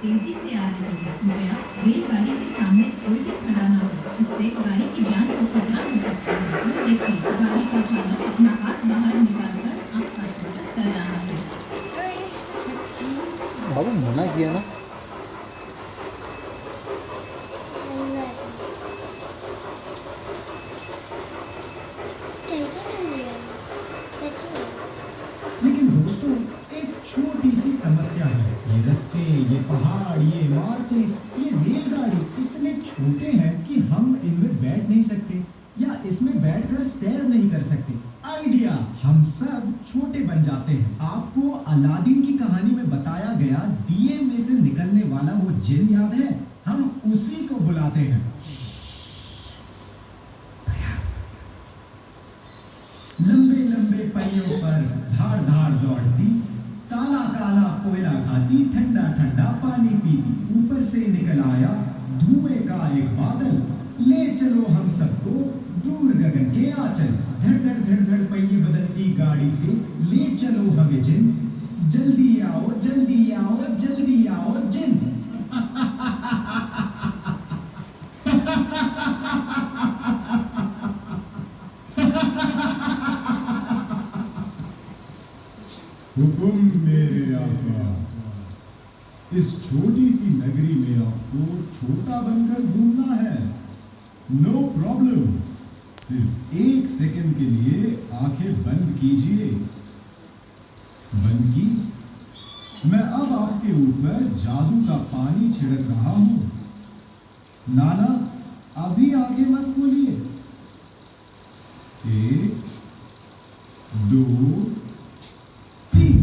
तेजी से आ रही है। कृपया रेलगाड़ी के सामने कोई भी खड़ा ना हो, इससे गाड़ी की जान को खतरा हो सकता है। वो देखिए, गाड़ी का चालक अपना हाथ बाहर निकालकर आपका स्वागत कर रहा है। बाबू मना किया ना। लेकिन दोस्तों, एक छोटी सी समस्या है। ये रास्ते, ये पहाड़, ये इमारतें, ये रेलगाड़ी इतने छोटे हैं कि हम इनमें बैठ नहीं सकते या इसमें बैठकर सैर नहीं कर सकते। आइडिया, हम सब छोटे बन जाते हैं। आपको अलादीन की कहानी में बताया गया दिए में से निकलने वाला वो जिन याद है? हम उसी को बुलाते हैं। लंबे लंबे पहियों पर धाड़ धाड़ दौड़ती, काला काला कोयला खाती, ठंडा ठंडा पानी पीती, ऊपर से निकल आया धुएं का एक बादल, ले चलो हम सबको दूर गगन के आंचल। धड़ धड़ धड़ धड़ पहिए बदलती गाड़ी से ले चलो हमें जिन, जल्दी आओ जल्दी आओ जल्दी आओ जिन। हुकुम मेरे आका, इस छोटी सी नगरी में आपको छोटा बनकर घूमना है। नो प्रॉब्लम, सिर्फ 1 सेकंड के लिए आंखें बंद कीजिए। बंद की? मैं अब आपके ऊपर जादू का पानी छिड़क रहा हूं। नाना, अभी आंखें मत खोलिए। 1 2 3।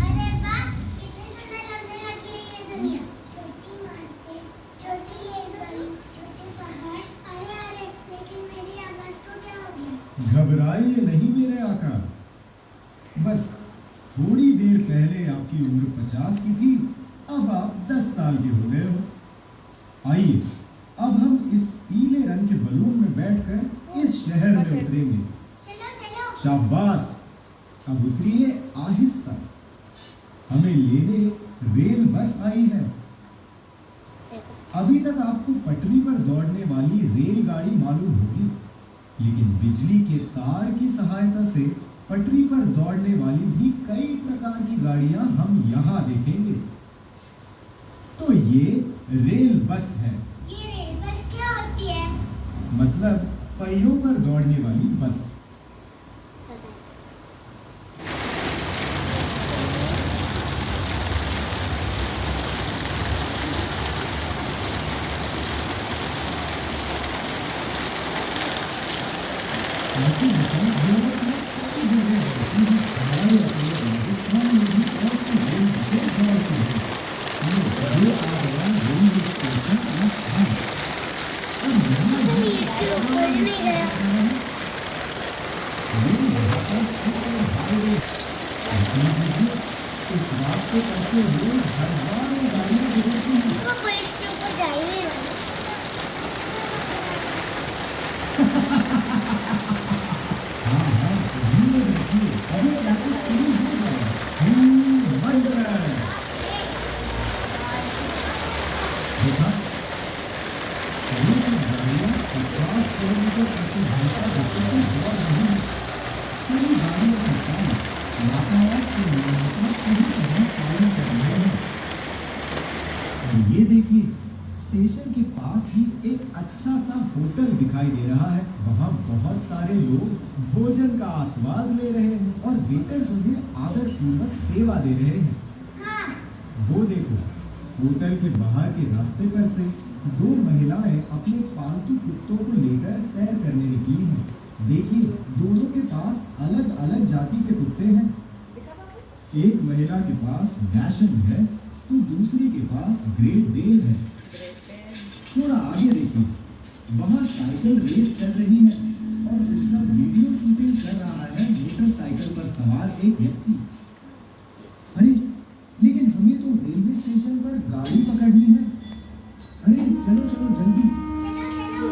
अरे वाह, कितनी सुंदर लगने लगी है ये दुनिया। छोटी इमारतें, छोटी रेलगाड़ी, छोटे पहाड़। अरे अरे, लेकिन मेरी आवाज को क्या हो गया? घबराइए नहीं मेरे आका, बस थोड़ी देर पहले आपकी उम्र 50 की थी, अब आप 10 साल के हो गए हो। आइए, अब हम इस पीले रंग के बलून में बैठकर इस शहर में उतरेंगे। चलो चलो। शाबाश, अब उतरिए आहिस्ता। हमें लेने रेल बस आई है। अभी तक आपको पटरी पर दौड़ने वाली रेलगाड़ी मालूम होगी, लेकिन बिजली के तार की सहायता से पटरी पर दौड़ने वाली भी कई प्रकार की गाड़ियां हम यहाँ देखेंगे। तो ये रेल बस है। ये रेल बस क्या होती है? मतलब पहियों पर दौड़ने वाली बस। ऐसी बसें यूरोप में कई जगह होती हैं। हमारे अपने हिंदुस्तान में भी ऐसी रेल बसें दौड़ती हैं। ये आ गया रेलवे स्टेशन ऑफ हार्ट। अब यहाँ तुम इसके ऊपर नहीं गया। ये यहाँ पर सुपर हाईवे। लेकिन देखिए, इस रास्ते पर से रोज हजारों गाड़ियाँ गुजरती हैं। वो कोई इसके ऊपर जा ही नहीं रहा। हाँ हाँ, धीरे देखिए, अभी जाकर शुरू हो जाएगा। मंदिर देखा, ये सब गाड़ियाँ 50 किलोमीटर प्रति घंटा गति से दौड़ रही हैं। सभी गाड़ियों का काम यातायात के नियमों का सही तरह पालन कर रहे हैं। और ये देखिए, स्टेशन के पास ही एक अच्छा सा होटल दिखाई दे रहा है। वहाँ बहुत सारे लोग भोजन का आस्वाद ले रहे हैं और वेटर्स उन्हें आदरपूर्वक सेवा दे रहे हैं। हाँ, वो देखो, होटल के बाहर के रास्ते पर से 2 महिलाएं अपने पालतू कुत्तों को लेकर सैर करने निकली हैं। देखिए, दोनों के पास अलग अलग जाति के कुत्ते हैं। एक महिला के पास डैशन है तो दूसरी के पास ग्रेट डेन है। थोड़ा आगे देखिए, वहाँ साइकिल रेस चल रही है और उसका वीडियो शूटिंग कर रहा है मोटरसाइकिल पर सवार एक व्यक्ति। अरे, लेकिन हमें तो रेलवे स्टेशन पर गाड़ी पकड़नी है। अरे चलो चलो जल्दी। चलो चलो।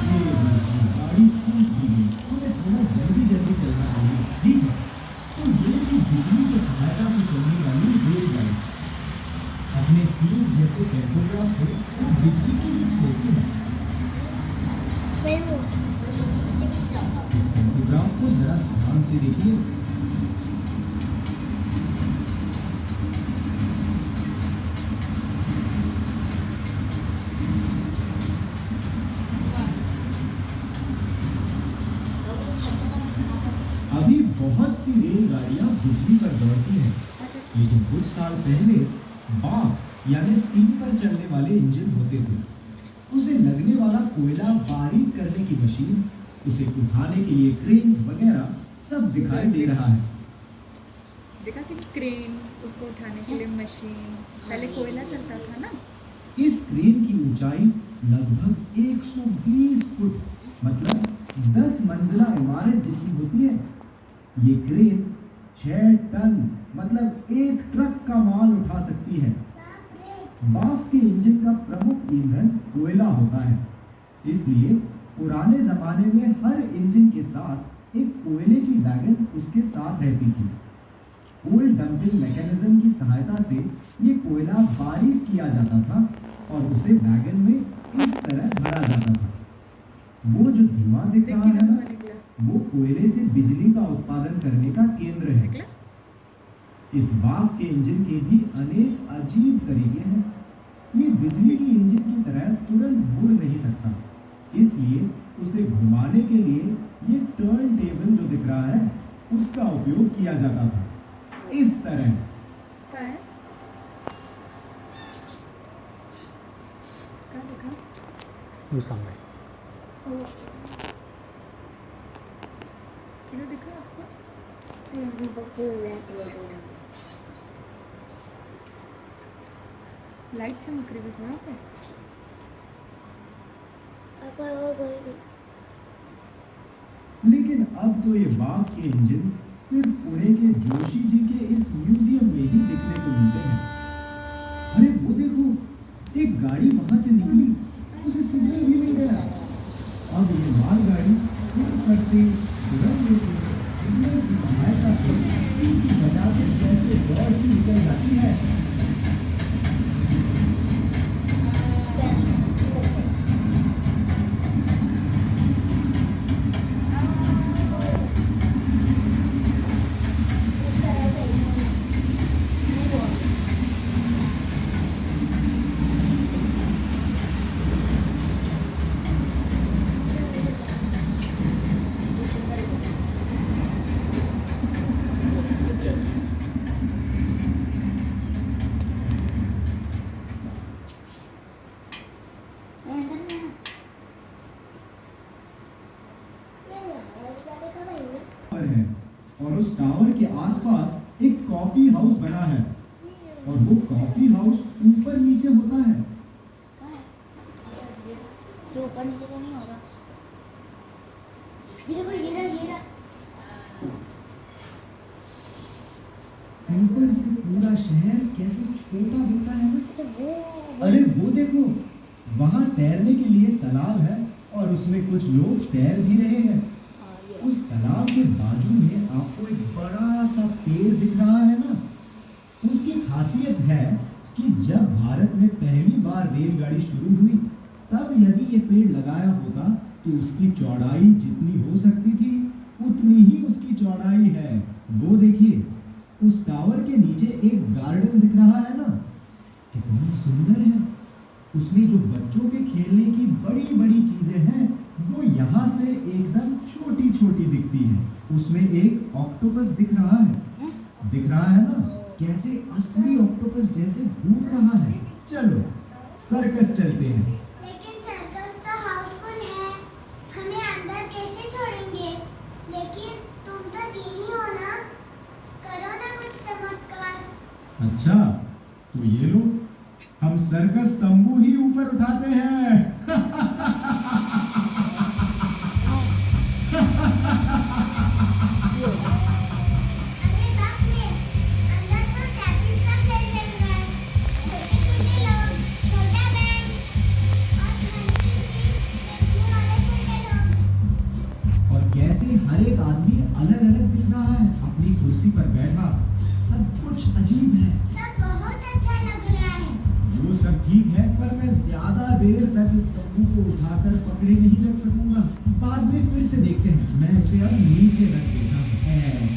ये देखिए, गाड़ी छूट गई। हमें थोड़ा जल्दी जल्दी चलना चाहिए। ठीक है, तो ये थी बिजली की सहायता से चलने वाली जैसे पेंटोग्राफ से वो बिजली की खींच लेती है। मैं वो नीचे भी जाऊंगा। इस पेंटोग्राफ को जरा ध्यान से देखिए। अभी बहुत सी रेलगाड़ियां बिजली पर दौड़ती हैं, लेकिन कुछ साल पहले भाप यानी स्टीम पर चलने वाले इंजन होते थे। उसे लगने वाला कोयला बारीक करने की मशीन, उसे उठाने के लिए क्रेन्स वगैरह सब दिखाई दे रहा है। देखा कि क्रेन, उसको उठाने के लिए मशीन, पहले कोयला चलता था ना। इस क्रेन की ऊंचाई लगभग 120 फुट, मतलब 10 मंजिला इमारत जितनी होती है। ये क्रेन 6 टन, मतलब 1 ट्रक का माल उठा सकती है। बाफ के इंजन का प्रमुख ईंधन कोयला होता है, इसलिए पुराने जमाने में हर इंजन के साथ एक कोयले की वैगन उसके साथ रहती थी। कोल डंपिंग मैकेनिज्म की सहायता से ये कोयला बारीक किया जाता था और उसे वैगन में इस तरह भरा जाता था। वो जो धुआं दिख रहा है ना, वो कोयले से बिजली का उत्पादन करने का केंद्र है। निकला? इस बाफ के इंजन के भी अनेक अजीब तरीके हैं। ये बिजली की इंजन की तरह तुरंत मुड़ नहीं सकता, इसलिए उसे घुमाने के लिए ये टर्न टेबल जो दिख रहा है, उसका उपयोग किया जाता था। इस तरह क्या है? क्या देखा? वो सामने ओ, किलो दिखा आपको? लाइट चमक रही है बस वहाँ पे। लेकिन अब तो ये बाफ के इंजन सिर्फ पुणे के जोशी जी के इस म्यूजियम में ही देखने को मिलते हैं। अरे वो देखो, एक गाड़ी वहां से निकली, उसे सिग्नल भी मिल गया। अब ये मालगाड़ी ऊपर से सुरंग में से सिग्नल की सहायता से सीटी बजाते जैसे दौड़ती निकल जाती है। है और उस टावर के आसपास एक कॉफी हाउस बना है और वो कॉफी हाउस ऊपर नीचे होता है। जो ऊपर नीचे तो नहीं होगा। ये देखो, ये रहा। ऊपर से पूरा शहर कैसे छोटा दिखता है ना। अच्छा वो अरे वो देखो, वहाँ तैरने के लिए तालाब है और उसमें कुछ लोग तैर भी रहे हैं। उस तालाब के बाजू में आपको एक बड़ा सा पेड़ दिख रहा है ना। उसकी खासियत है कि जब भारत में पहली बार रेलगाड़ी शुरू हुई, तब यदि ये पेड़ लगाया होता तो उसकी चौड़ाई जितनी हो सकती थी उतनी ही उसकी चौड़ाई है। वो देखिए, उस टावर के नीचे एक गार्डन दिख रहा है ना, कितना सुंदर है। उसमें जो बच्चों के खेलने की बड़ी बड़ी चीजें हैं, वो यहाँ से एकदम छोटी छोटी दिखती है। उसमें एक ऑक्टोपस दिख रहा है ना, कैसे असली ऑक्टोपस जैसे घूम रहा है। चलो सर्कस चलते हैं। लेकिन सर्कस तो हाउसफुल है, हमें अंदर कैसे छोड़ेंगे? लेकिन तुम तो जीनी हो ना, करो ना कुछ चमत्कार। अच्छा, तो ये लो, हम सर्कस तंबू ही ऊपर उठाते हैं। अरे बाप रे, अंदर तो टैपिस का खेल चल रहा है। छोटे लोग, छोटा बैंड और देखने वाले छोटे लोग। और कैसे हर एक आदमी अलग अलग दिख रहा है अपनी कुर्सी पर बैठा। सब कुछ अजीब है। सब बहुत अच्छा लग रहा है। वो सब तंबू को उठाकर पकड़े नहीं रख सकूंगा। बाद में फिर से देखते हैं। मैं इसे अब नीचे रख देता हूँ ऐसे।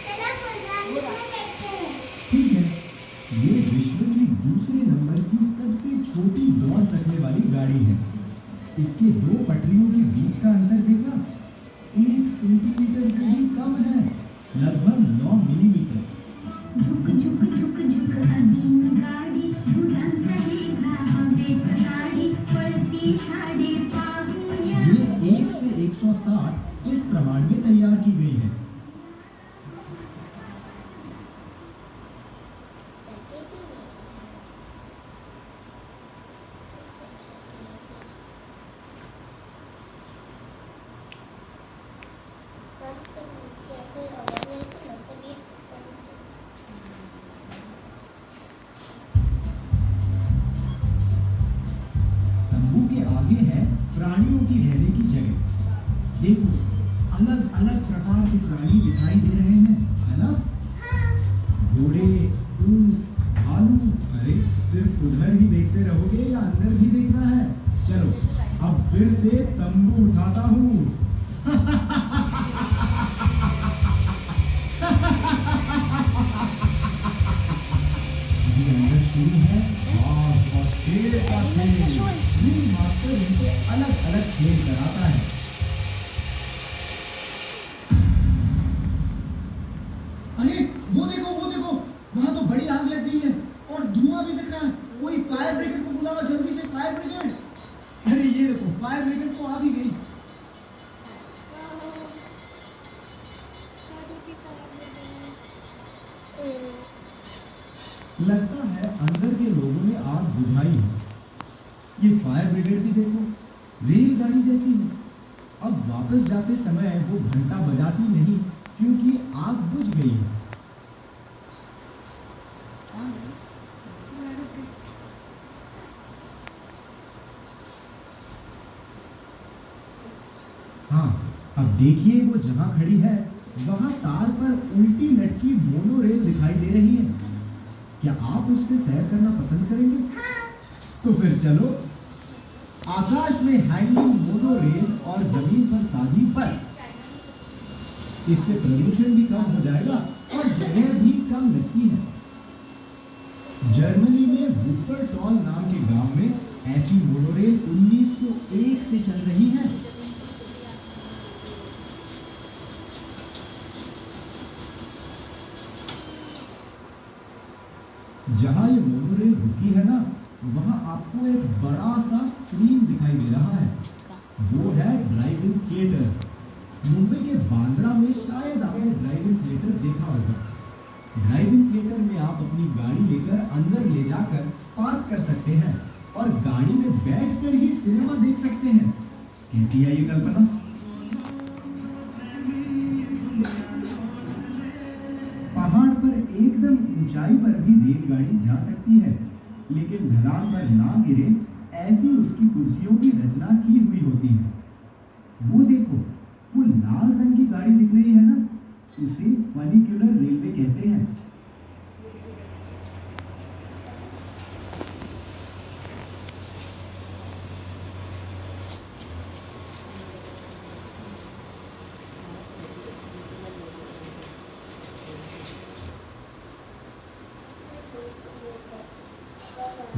चलो फुलदानी में बैठते हैं। ठीक है, ये विश्व की दूसरे नंबर की सबसे छोटी दौड़ सकने वाली गाड़ी है। इसके दो पटरियों के बीच का अंतर देखा, 1 सेंटीमीटर से भी कम है, लगभग 9 मिलीमीटर। झुक झुक झुक झुक अधीन गाड़ी उड़न चलेगा हमें गाड़ी पड़ती साढ़े पाहुनिया। ये 1 से 160 इस प्रमाण में तैयार की गई है। तंबू के आगे है प्राणियों की रहने की जगह। देखो, अलग अलग प्रकार के प्राणी दिखाई दे रहे हैं, है ना? घोड़े, ऊंट, भालू। अरे सिर्फ उधर ही देखते रहोगे या अंदर भी देखना है? चलो अब फिर से तंबू उठाता हूँ। अभी अंदर शुरू है और शेर का खेल। ड्रिल मास्टर इनको अलग अलग खेल कराता है। अरे वो देखो, वहां तो बड़ी आग लग गई है और धुआं भी दिख रहा है। कोई फायर ब्रिगेड को बुलाओ जल्दी से, फायर ब्रिगेड। अरे ये देखो, फायर ब्रिगेड तो आ भी गई। लगता है अंदर के लोगों ने आग बुझाई है। ये फायर ब्रिगेड भी देखो, रेलगाड़ी जैसी है। अब वापस जाते समय वो घंटा बजाती नहीं क्योंकि आग बुझ गई है। हाँ, अब देखिए वो जहाँ खड़ी है वहाँ तार पर उल्टी लटकी मोनोरेल दिखाई दे रही है। क्या आप उससे सैर करना पसंद करेंगे? तो फिर चलो। आकाश में हैंगिंग मोनोरेल और जमीन पर साधी बस। इससे प्रदूषण भी कम हो जाएगा और जगह भी कम लगती है। जर्मनी में वुप्परटॉल नाम के गांव में ऐसी मोनोरेल 1901 से चल रही है। जहां ये मोनोरेल रुकी है ना, वहां आपको एक बड़ा सा स्क्रीन दिखाई दे रहा है। वो है ड्राइव इन थिएटर। मुंबई के बांद्रा में शायद आपने ड्राइव इन थिएटर देखा होगा। ड्राइव इन थिएटर में आप अपनी गाड़ी लेकर अंदर ले जाकर पार्क कर सकते हैं और गाड़ी में बैठकर ही सिनेमा देख सकते हैं। कैसी है ये कल्पना? पहाड़ पर एकदम ऊंचाई पर भी रेलगाड़ी जा सकती है, लेकिन ढलान पर ना गिरे ऐसी उसकी कुर्सियों की रचना की हुई होती है। वो देखो, वो लाल रंग की गाड़ी दिख रही है ना, उसे फनिक्यूलर रेलवे कहते हैं।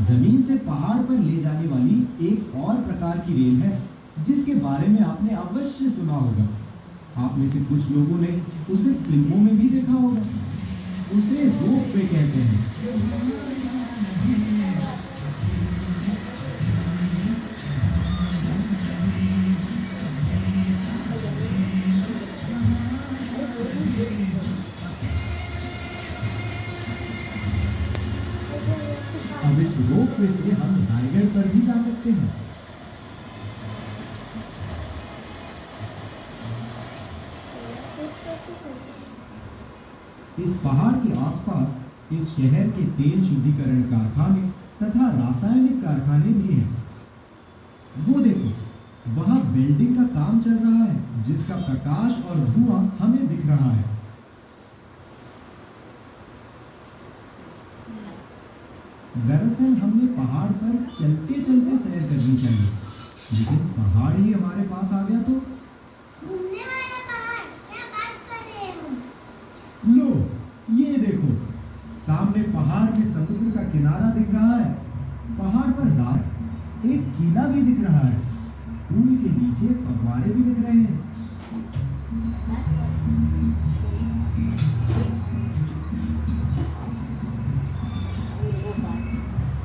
जमीन से पहाड़ पर ले जाने वाली एक और प्रकार की रेल है जिसके बारे में आपने अवश्य सुना होगा। आप में से कुछ लोगों ने उसे फिल्मों में भी देखा होगा। उसे रोपवे कहते हैं। अब इस रोपवे से हम रायगढ़ पर भी जा सकते हैं। इस पहाड़ के आसपास इस शहर के तेल शुद्धिकरण कारखाने तथा रासायनिक कारखाने भी हैं। वो देखो, वहां बिल्डिंग का काम चल रहा है जिसका प्रकाश और धुआं हमें दिख रहा है। दरअसल हमने पहाड़ पर चलते चलते सैर करनी चाहिए, लेकिन पहाड़ ही हमारे पास आ गया तो घूमने वाला पहाड़, क्या बात कर रहे हो? लो, ये देखो, सामने पहाड़ में समुद्र का किनारा दिख रहा है। पहाड़ पर रात एक किला भी दिख रहा है। पुल के नीचे फव्वारे भी दिख रहे हैं।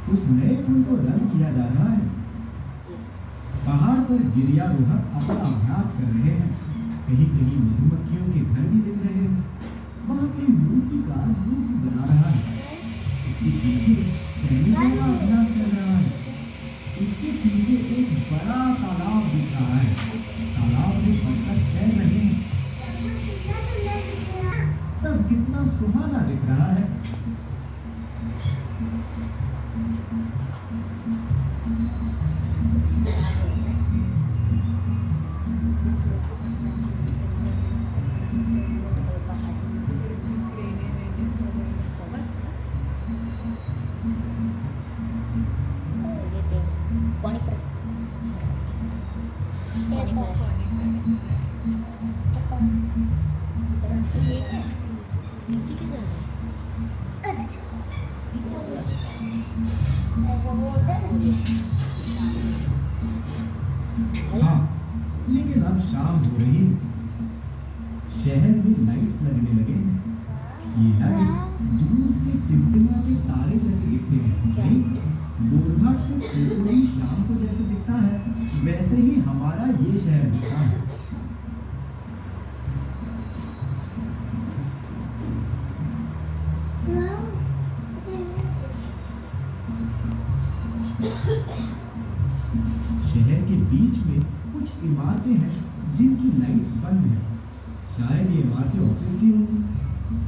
उस नए पुल को रंग किया जा रहा है। पहाड़ पर गिरियारोहक अपना अभ्यास कर रहे हैं। कहीं कहीं मधुमक्खियों के घर भी दिख रहे हैं। वहाँ कोई मूर्तिकार मूर्ति बना रहा है। उसके पीछे सैनिकों का अभ्यास कर रहा है। उसके पीछे एक बड़ा तालाब दिख रहा है। तालाब में बत्तख तैर रहे हैं। कितना सुंदर दिख रहा। सब कितना सुहाना दिख रहा है। ट्रेनें वेनें सब बस कॉनिफरस नीचे क्यों जा रहा है? अच्छा, नीचे हो गया। ऐसा बोलते नहीं। हाँ, लेकिन अब शाम हो रही है। शहर में लाइट्स लगने लगे हैं। ये लाइट्स दूर से टिमटिमाते तारे जैसे दिखते हैं। क्या? नहीं, बोरघाट से त्रिपुरी शाम को जैसे दिखता है, वैसे ही हमारा ये शहर दिखता है। शहर के बीच में कुछ इमारतें हैं जिनकी लाइट्स बंद हैं। शायद ये इमारतें ऑफिस की होंगी।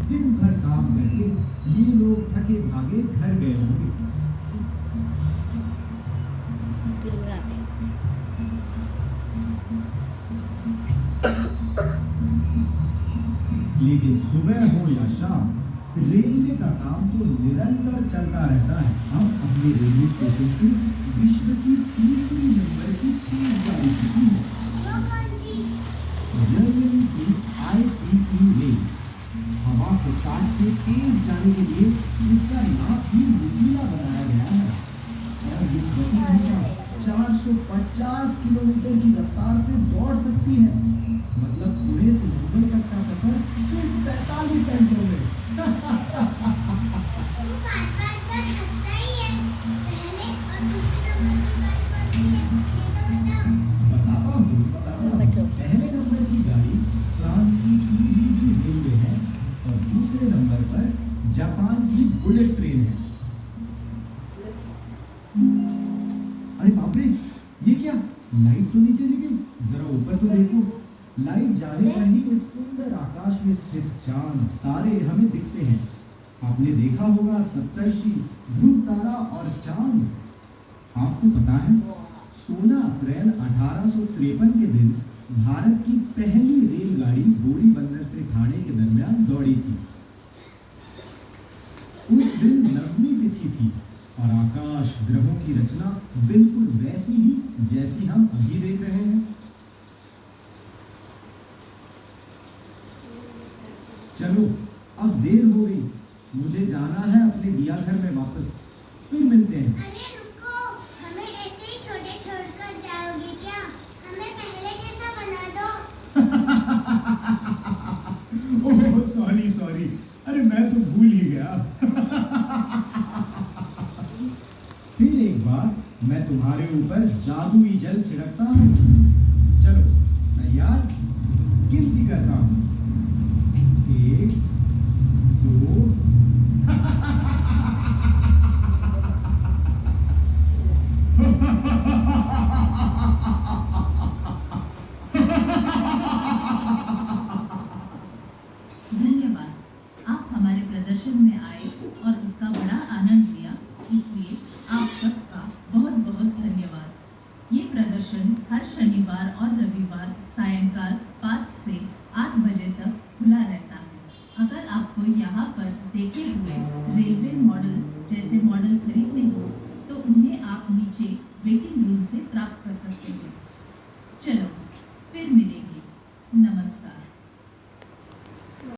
दिन भर काम करके ये लोग थके भागे घर गए होंगे। फिर उड़ा पे लेकिन सुबह हो या शाम, रेलवे का काम तो निरंतर चलता रहता है। हम अपने रेलवे स्टेशन से विश्व की तीसरी नंबर की तेज गाड़ी छूटी है। वो कौन सी? जर्मनी की ICE रेल। हवा को काट के तेज जाने के लिए इसका नाक ही नुकीला बनाया गया है और ये प्रति घंटा 450 किलोमीटर की रफ्तार से दौड़ सकती है। मतलब पुणे से मुंबई तक का सफर सिर्फ 45 घंटों में। तू बात पर हंसता ही है। पहले और दूसरे नंबर की गाड़ी कौन सी है, ये तो बताओ। बताता हूँ। पहले नंबर की गाड़ी फ्रांस की TGV रेलवे है और दूसरे नंबर पर जापान की बुलेट ट्रेन है। अरे बाप रे, ये क्या? लाइट तो नहीं चली गई? जरा ऊपर तो देखो। लाइट जाने पर ही इस सुंदर आकाश में स्थित चांद तारे हमें दिखते हैं। आपने देखा होगा सप्तर्षि, ध्रुव तारा और चांद। आपको पता है 16 अप्रैल 1853 के दिन भारत की पहली रेलगाड़ी बोरीबंदर से ठाणे के दरमियान दौड़ी थी। उस दिन नवमी तिथि थी और आकाश ग्रहों की रचना बिल्कुल वैसी ही जैसी हम अभी देख रहे हैं। चलो, अब देर हो गई, मुझे जाना है अपने दिया घर में वापस। फिर मिलते हैं। अरे रुको, हमें ऐसे ही छोटे छोड़कर जाओगे क्या? हमें पहले जैसा बना दो। ओह सॉरी, अरे मैं तो भूल ही गया। फिर एक बार मैं तुम्हारे ऊपर जादुई जल छिड़कता हूँ। चलो, तैयार? गिनती करता हूँ। 1 2 धन्यवाद। आप हमारे प्रदर्शन में आए और उसका बड़ा आनंद लिया, इसलिए आप सबका बहुत बहुत धन्यवाद। ये प्रदर्शन हर शनिवार और रविवार सायंकाल 5 से 8 बजे तक खुला रहता है। अगर अगर आपको यहाँ पर देखे हुए रेलवे मॉडल जैसे मॉडल खरीदने हो तो उन्हें आप नीचे वेटिंग रूम से प्राप्त कर सकते हैं। चलो